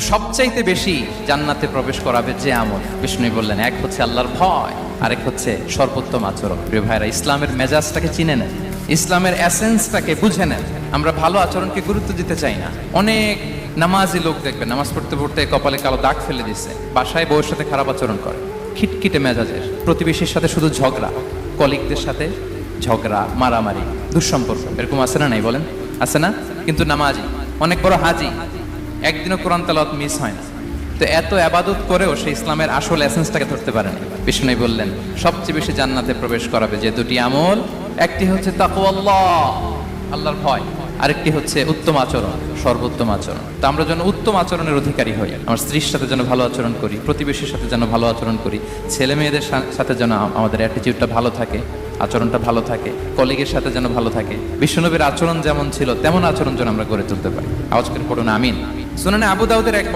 সবচাইতে বেশি জান্নাতে প্রবেশ করাবে যে আমল, বিষ্ণু বললেন, এক হচ্ছে আল্লাহর ভয়, আরেক হচ্ছে সর্বোত্তম আচরণ। প্রিয় ভাইরা, ইসলামের মেজাজটাকে চিনে নেন, ইসলামের এসেন্সটাকে বুঝে নেন। আমরা ভালো আচরণকে গুরুত্ব দিতে চাই না। অনেক নামাজি লোক দেখবেন নামাজ পড়তে পড়তে কপালে কালো দাগ ফেলে দিচ্ছে, বাসায় বউয়ের সাথে খারাপ আচরণ করে, খিটখিটে মেজাজের, প্রতিবেশীর সাথে শুধু ঝগড়া, কলিগদের সাথে ঝগড়া, মারামারি, দুঃসম্পর্ক, এরকম আছে না? নাই বলেন, আছে না? কিন্তু নামাজি, অনেক বড় হাজি, একদিনও কোরআন তেলাওয়াত মিস হয় না। তো এত আবাদত করেও সে ইসলামের আসল এসেন্সটাকে ধরতে পারেনি। বিষ্ণু বললেন, সবচেয়ে বেশি জান্নাতে প্রবেশ করাবে যে দুটি আমল, একটি হচ্ছে তাকওয়াল্লাহ, আল্লাহর ভয়, আরেকটি হচ্ছে উত্তম আচরণ, সর্বোত্তম আচরণ। তো আমরা যেন উত্তম আচরণের অধিকারী হই, আমার স্ত্রীর সাথে যেন ভালো আচরণ করি, প্রতিবেশীর সাথে যেন ভালো আচরণ করি, ছেলে মেয়েদের সাথে যেন আমাদের অ্যাটিটিউডটা ভালো থাকে, আচরণটা ভালো থাকে, কলিগের সাথে যেন ভালো থাকে। বিশ্বনবীর আচরণ যেমন ছিল তেমন আচরণ যেন আমরা গড়ে তুলতে পারি। আওয়াজ করে পড়ুন আমিন। সুনানে আবু দাউদের এক